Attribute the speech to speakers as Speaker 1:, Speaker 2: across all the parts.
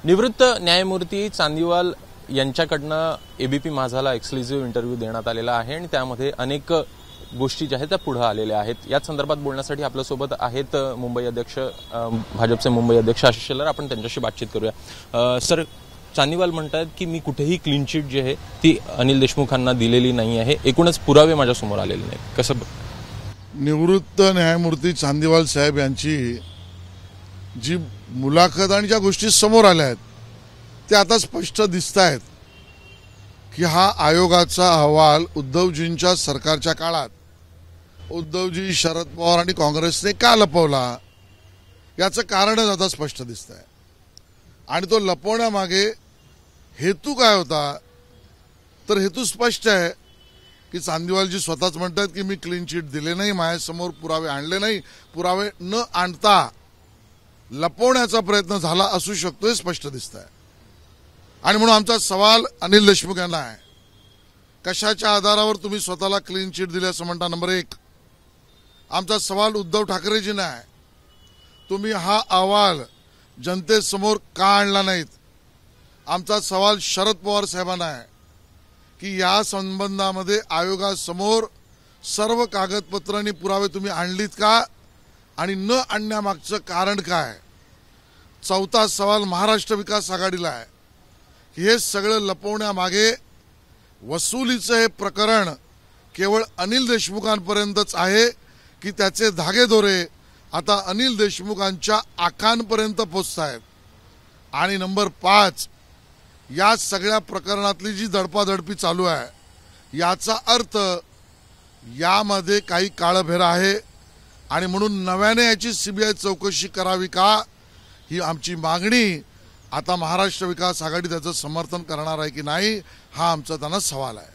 Speaker 1: निवृत्त न्यायमूर्ती Chandiwal यांच्याकडनं ABP माझाला exclusive interview देण्यात आलेला आहे आणि त्यामध्ये अनेक गोष्टी ज्या आहेत त्या पुढे आलेल्या आहेत। या संदर्भात बोलण्यासाठी आपल्यासोबत आहेत मुंबई अध्यक्ष भाजपचे मुंबई अध्यक्ष आशिष शेलार। आपण त्यांच्याशी बातचीत करूया। सर, चांदीवाल म्हणतात की मी कुठेही क्लीन चिट जी आहे ती अनिल देशमुखांना दिलेली नाही आहे, एकूणच पुरावे माझ्या समोर आलेले नाहीत। कसं
Speaker 2: निवृत्त न्यायमूर्ती चांदीवाल साहेब यांची जी मुलाखत आणि ज्या गोष्टी समोर आल्या आहेत ते आता स्पष्ट दिसत आहेत की हा आयोगाचा अहवाल उद्धवजींच्या सरकारच्या काळात उद्धवजी, शरद पवार आणि काँग्रेसने का लपवला याचं कारणच आता स्पष्ट दिसत आहे। आणि तो लपवण्यामागे हेतू काय होता तर हेतू स्पष्ट आहे की चांदीवालजी स्वतःच म्हणतात की मी क्लीन चिट दिले नाही, माझ्यासमोर पुरावे आणले नाही, पुरावे न आणता लपवण्याचा प्रयत्न झाला असू शकतो हे स्पष्ट दिसत आहे। आणि म्हणून आमचा सवाल अनिल देशमुख यांना आहे, कशाच्या आधारावर तुम्ही स्वतःला क्लीन चिट दिली असं म्हणता? नंबर एक। आमचा सवाल उद्धव ठाकरेजींना आहे, तुम्ही हा अहवाल जनतेसमोर का आणला नाहीत? आमचा सवाल शरद पवार साहेबांना आहे की या संबंधामध्ये आयोगासमोर सर्व कागदपत्र आणि पुरावे तुम्ही आणलीत का आणि न आणण्यामागचं कारण काय? चौथा सवाल महाराष्ट्र विकास आघाडीला आहे, हे सगळं लपवण्यामागे वसुलीचं हे प्रकरण केवळ अनिल देशमुखांपर्यंतच आहे की त्याचे धागेदोरे आता अनिल देशमुखांच्या आखांपर्यंत पोहोचत आहेत? आणि नंबर 5, या सगळ्या प्रकरणातली जी दडपादडपी चालू आहे याचा अर्थ यामध्ये काही काळभेर आहे आणि म्हणून नव्याने याची सीबीआय चौकशी करावी का ही आमची मागणी आता महाराष्ट्र विकास आघाडी त्याचं समर्थन करणार आहे की नाही हा आमचा त्यांना सवाल आहे।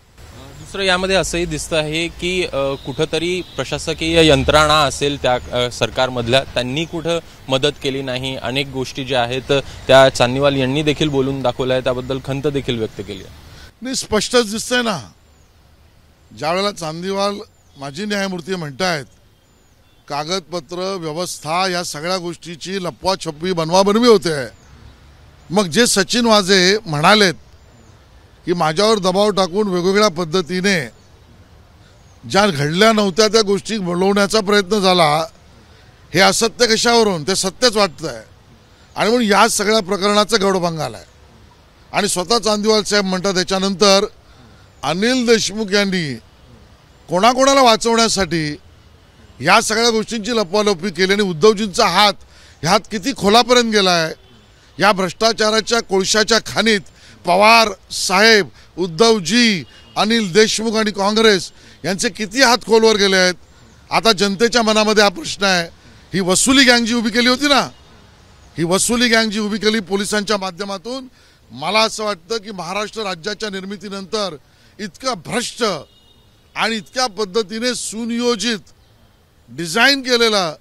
Speaker 1: दुसरं यामध्ये असंही दिसतं आहे की कुठंतरी प्रशासकीय यंत्रणा असेल त्या सरकारमधल्या त्यांनी कुठं मदत केली नाही, अनेक गोष्टी ज्या आहेत त्या चांदीवाल यांनी देखील बोलून दाखवल्या आहे, त्याबद्दल खंत देखील व्यक्त केली आहे।
Speaker 2: नाही, स्पष्टच दिसतंय ना, ज्यावेळेला चांदीवाल माजी न्यायमूर्ती म्हणतायत कागदपत्र व्यवस्था या सगळ्या गोष्टीची लपवाछपवी बनवाबनवी होते, मग जे सचिन वाझे म्हणालेत की माझ्यावर दबाव टाकून वेगवेगळ्या पद्धतीने ज्या घडल्या नव्हत्या त्या गोष्टी बोलवण्याचा प्रयत्न झाला, हे असत्य कशावरून? ते सत्यच वाटतंय आणि म्हणून या सगळ्या प्रकरणाचा गौडभंग आलाय। आणि स्वतः चांदीवाल साहेब म्हणतात त्याच्यानंतर अनिल देशमुख यांनी कोणाकोणाला वाचवण्यासाठी या सगळ्या गोष्टींची लपवालपवी केली आणि उद्धवजींचा हात ह्यात किती खोलापर्यंत गेलाय। या भ्रष्टाचाराच्या कोळशाच्या खाणीत पवार साहेब, उद्धवजी, अनिल देशमुख आणि काँग्रेस यांचे किती हात खोलवर गेले आहेत। आता जनतेच्या मनामध्ये हा प्रश्न आहे, ही वसुली गँग जी उभी केली होती ना, ही वसुली गँग जी उभी केली पोलिसांच्या माध्यमातून, मला असं वाटतं की महाराष्ट्र राज्याच्या निर्मितीनंतर इतकं भ्रष्ट आणि इतक्या पद्धतीने सुनियोजित डिझाईन केलेलं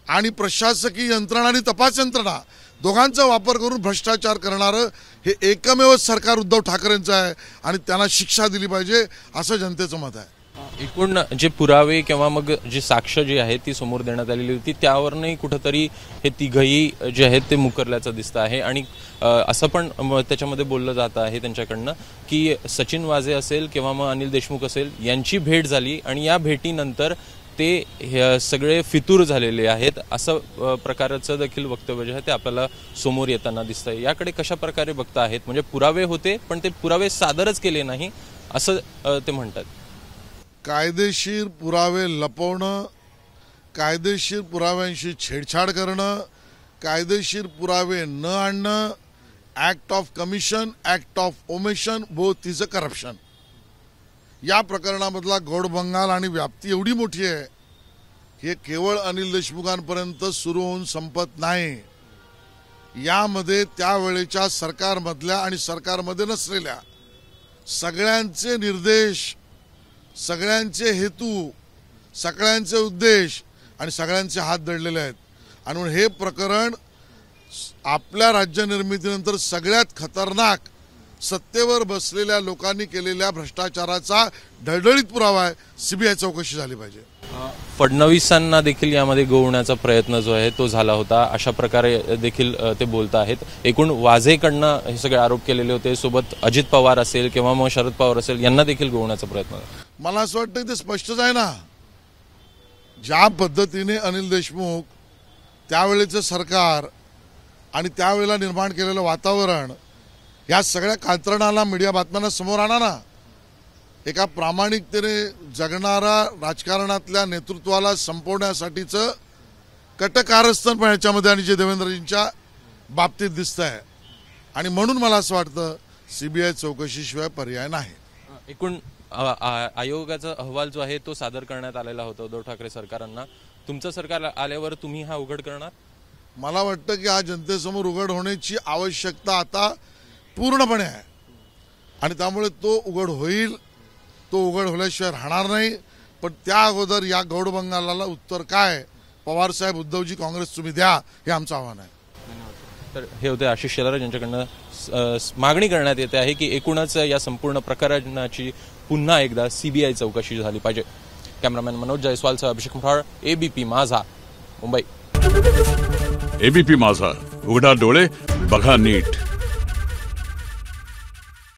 Speaker 2: आणि प्रशासकीय यंत्रणा आणि तपास यंत्रणा दोघांचा वापर करून भ्रष्टाचार करणारं हे एकमेव सरकार उद्धव ठाकरेंचं आहे आणि त्यांना शिक्षा दिली पाहिजे असं जनतेचं मत आहे।
Speaker 1: एकूण जे पुरावे किंवा मग जी साक्ष जी आहे ती समोर देण्यात आलेली होती त्यावरही कुठंतरी हे तिघही जे आहेत ते मुकरल्याचं दिसतं आहे आणि असं पण त्याच्यामध्ये बोललं जात आहे त्यांच्याकडनं की सचिन वाझे असेल किंवा मग अनिल देशमुख असेल यांची भेट झाली आणि या भेटीनंतर ते सगळे फितूर झालेले आहेत असं प्रकारचं देखील वक्तव्य जे आहे ते आपल्याला समोर येताना दिसतंय। याकडे कशा प्रकारे बघता आहेत? म्हणजे पुरावे होते पण ते पुरावे सादरच केले नाही असं ते म्हणतात।
Speaker 2: कायदेशीर पुरावे लपवणं, कायदेशीर पुराव्यांशी छेडछाड करणं, कायदेशीर पुरावे न आणणं, act of commission, act of omission, both is a corruption. या प्रकरणामधला गौडबंगाल आणि व्याप्ती एवढी मोठी आहे हे केवळ अनिल देशमुखांपर्यंत सुरू होऊन संपत नाही, यामध्ये त्यावेळेच्या सरकारमधल्या आणि सरकारमध्ये नसलेल्या सगळ्यांचे निर्देश, सगळ्यांचे हेतू, सगळ्यांचे उद्देश आणि सगळ्यांचे हात दडलेले आहेत। आणि म्हणून हे प्रकरण आपल्या राज्य निर्मितीनंतर सगळ्यात खतरनाक सत्तेवर बसलेल्या लोकांनी केलेल्या भ्रष्टाचाराचा ढळढळीत पुरावा आहे। सीबीआय चौकशी झाली पाहिजे।
Speaker 1: फडणवीसांना देखील यामध्ये गोवण्याचा प्रयत्न जो आहे तो झाला होता, अशा प्रकारे देखील ते बोलत आहेत. एकूण वाझेकडनं हे सगळे आरोप केलेले होते, सोबत अजित पवार असेल किंवा मग शरद पवार असेल यांना देखील गोवण्याचा प्रयत्न.
Speaker 2: मला असं वाटतं ते स्पष्टच आहे ना. ज्या पद्धतीने अनिल देशमुख त्यावेळेचं सरकार आणि त्यावेळेला निर्माण केलेलं वातावरण या सगळ्या कात्रणाला मीडिया बातम्यांना समोर आणा ना. एका प्रामाणिकतेने जगणारा राजकारणातल्या नेतृत्वाला संपवण्यासाठीचं कटकारस्थान पण ह्याच्यामध्ये आणि जे देवेंद्रजींच्या बाबतीत दिसत आहे. आणि म्हणून मला असं वाटतं सीबीआय चौकशीशिवाय पर्याय नाही.
Speaker 1: एकूण आयोगाचा अहवाल जो आहे तो सादर करण्यात आलेला होता उद्धव ठाकरे सरकारांना. तुमचं सरकार आल्यावर तुम्ही हा उघड करणार?
Speaker 2: मला वाटतं की हा जनतेसमोर उघड होण्याची आवश्यकता आता पूर्णपणे आहे आणि त्यामुळे तो उघड होईल. तो उघड होल्याशिवाय राहणार नाही. पण त्या अगोदर या गौडबंगालाला उत्तर काय, पवारसाहेब, उद्धवजी, काँग्रेस तुम्ही द्या, हे आमचं आव्हान आहे.
Speaker 1: तर हे होते आशिष शेलार यांच्याकडनं मागणी करण्यात येते आहे की एकूणच या संपूर्ण प्रकरणाची पुन्हा एकदा सीबीआय चौकशी झाली पाहिजे. कॅमेरामॅन मनोज जयस्वालसह अभिषेक म्हराळ, एबीपी माझा, मुंबई.
Speaker 3: एबीपी माझा, उघडा डोळे बघा नीट.